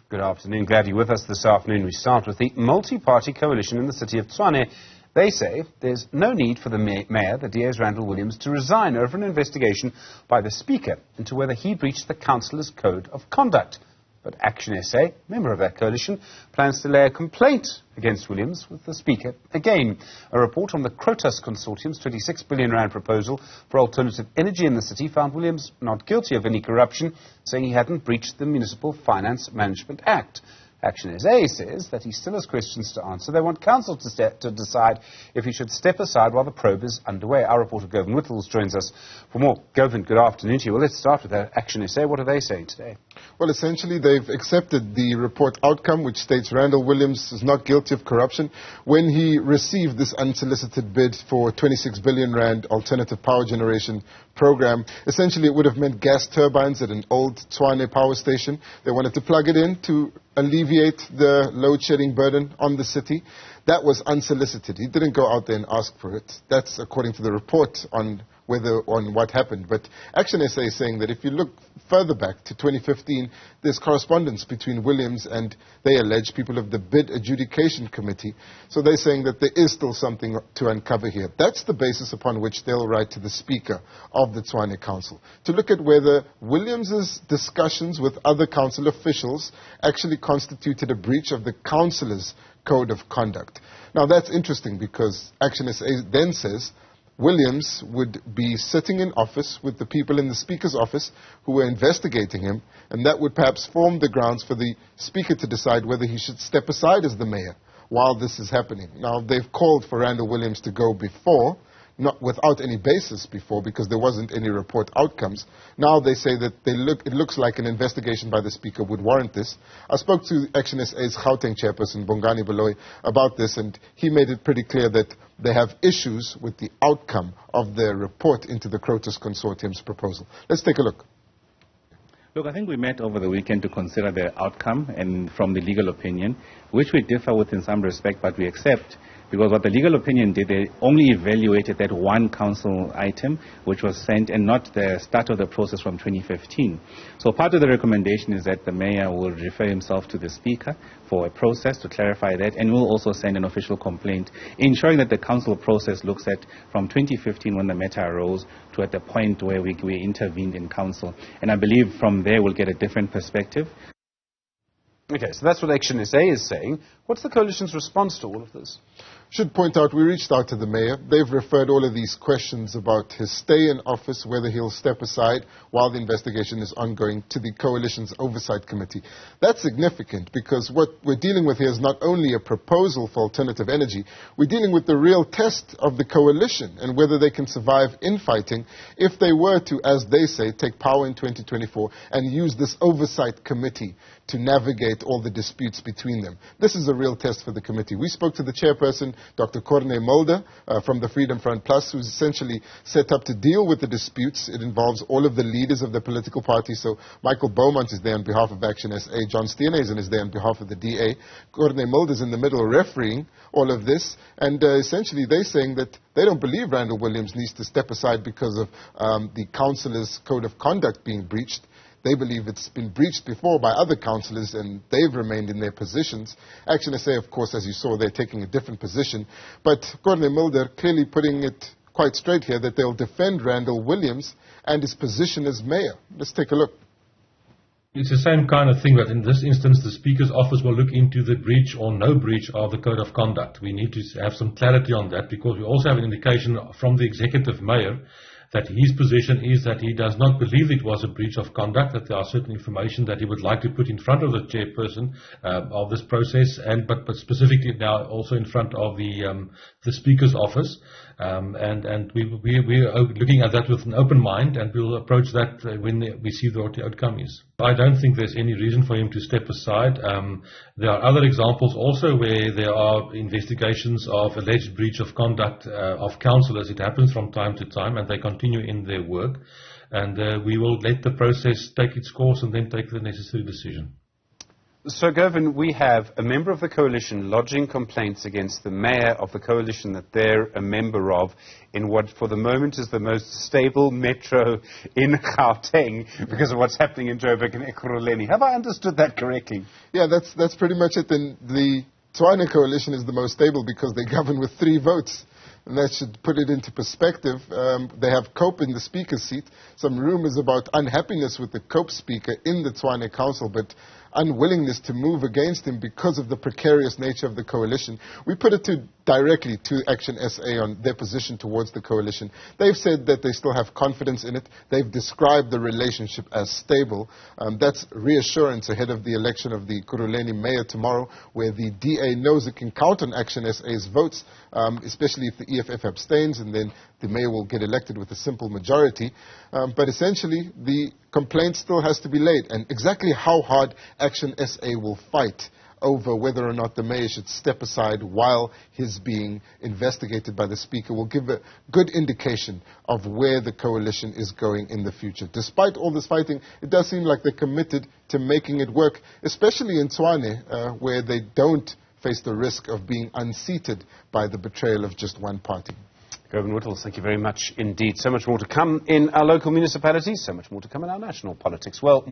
Good afternoon. Glad you're with us this afternoon. We start with the multi-party coalition in the city of Tshwane. They say there's no need for the mayor, the DA's Randall Williams, to resign over an investigation by the Speaker into whether he breached the councillors' code of conduct. But ActionSA, member of that coalition, plans to lay a complaint against Williams with the Speaker again. A report on the Krotas consortium's R26 billion proposal for alternative energy in the city found Williams not guilty of any corruption, saying he hadn't breached the Municipal Finance Management Act. ActionSA says that he still has questions to answer. They want council to decide if he should step aside while the probe is underway. Our reporter Govan Whittles joins us for more. Govan, good afternoon to you. Well, let's start with ActionSA. What are they saying today? Well, essentially, they've accepted the report outcome, which states Randall Williams is not guilty of corruption when he received this unsolicited bid for R26 billion alternative power generation program. Essentially, it would have meant gas turbines at an old Tshwane power station. They wanted to plug it in to alleviate the load-shedding burden on the city. That was unsolicited. He didn't go out there and ask for it. That's according to the report on what happened. But ActionSA is saying that if you look further back to 2015, there's correspondence between Williams and, they allege, people of the Bid Adjudication Committee. So they're saying that there is still something to uncover here. That's the basis upon which they'll write to the Speaker of the Tshwane Council to look at whether Williams's discussions with other council officials actually constituted a breach of the councillors' code of conduct. Now that's interesting because ActionSA then says Williams would be sitting in office with the people in the Speaker's office who were investigating him, and that would perhaps form the grounds for the Speaker to decide whether he should step aside as the mayor while this is happening. Now, they've called for Randall Williams to go before, not without any basis before, because there wasn't any report outcomes. Now they say that it looks like an investigation by the Speaker would warrant this. I spoke to ActionSA's Gauteng chairperson, Bongani Baloyi, about this, and he made it pretty clear that they have issues with the outcome of their report into the Krotas consortium's proposal. Let's take a look. Look, I think we met over the weekend to consider the outcome and from the legal opinion, which we differ with in some respect, but we accept. Because what the legal opinion did, they only evaluated that one council item which was sent and not the start of the process from 2015. So part of the recommendation is that the mayor will refer himself to the Speaker for a process to clarify that, and will also send an official complaint, ensuring that the council process looks at from 2015 when the matter arose to at the point where we intervened in council. And I believe from there we'll get a different perspective. Okay, so that's what ActionSA is saying. What's the coalition's response to all of this? Should point out, we reached out to the mayor. They've referred all of these questions about his stay in office, whether he'll step aside while the investigation is ongoing, to the coalition's oversight committee. That's significant because what we're dealing with here is not only a proposal for alternative energy, we're dealing with the real test of the coalition and whether they can survive infighting if they were to, as they say, take power in 2024 and use this oversight committee to navigate all the disputes between them. This is a real test for the committee. We spoke to the chairperson, Dr. Korne Mulder, from the Freedom Front Plus, who's essentially set up to deal with the disputes. It involves all of the leaders of the political parties. So Michael Beaumont is there on behalf of ActionSA. John Steenhuisen is there on behalf of the DA. Korne Mulder is in the middle refereeing all of this. And essentially they're saying that they don't believe Randall Williams needs to step aside because of the councillors' code of conduct being breached. They believe it's been breached before by other councillors and they've remained in their positions. ActionSA, of course, as you saw, they're taking a different position. But Korne Mulder clearly putting it quite straight here that they'll defend Randall Williams and his position as mayor. Let's take a look. It's the same kind of thing, but in this instance, the Speaker's office will look into the breach or no breach of the Code of Conduct. We need to have some clarity on that because we also have an indication from the Executive Mayor that his position is that he does not believe it was a breach of conduct, that there are certain information that he would like to put in front of the chairperson of this process, but specifically now also in front of the Speaker's office. And we are looking at that with an open mind, and we'll approach that when we see what the outcome is. I don't think there's any reason for him to step aside. There are other examples also where there are investigations of alleged breach of conduct of councillors. It happens from time to time, and they continue in their work. And we will let the process take its course and then take the necessary decision. So, Govan, we have a member of the coalition lodging complaints against the mayor of the coalition that they're a member of in what, for the moment, is the most stable metro in Gauteng because of what's happening in Joburg and Ekurhuleni. Have I understood that correctly? Yeah, that's pretty much it. And the Tshwane coalition is the most stable because they govern with 3 votes. And that should put it into perspective. They have Cope in the speaker's seat. Some rumors about unhappiness with the Cope speaker in the Tshwane council, but unwillingness to move against him because of the precarious nature of the coalition. We put it directly to ActionSA on their position towards the coalition. They've said that they still have confidence in it. They've described the relationship as stable. That's reassurance ahead of the election of the Ekurhuleni mayor tomorrow, where the DA knows it can count on ActionSA's votes, especially if the EFF abstains, and then the mayor will get elected with a simple majority. But essentially, the complaint still has to be laid. And exactly how hard ActionSA will fight over whether or not the mayor should step aside while he's being investigated by the speaker will give a good indication of where the coalition is going in the future. Despite all this fighting, it does seem like they're committed to making it work, especially in Tshwane, where they don't face the risk of being unseated by the betrayal of just one party. Govan Whittles, thank you very much indeed. So much more to come in our local municipalities, so much more to come in our national politics. Well,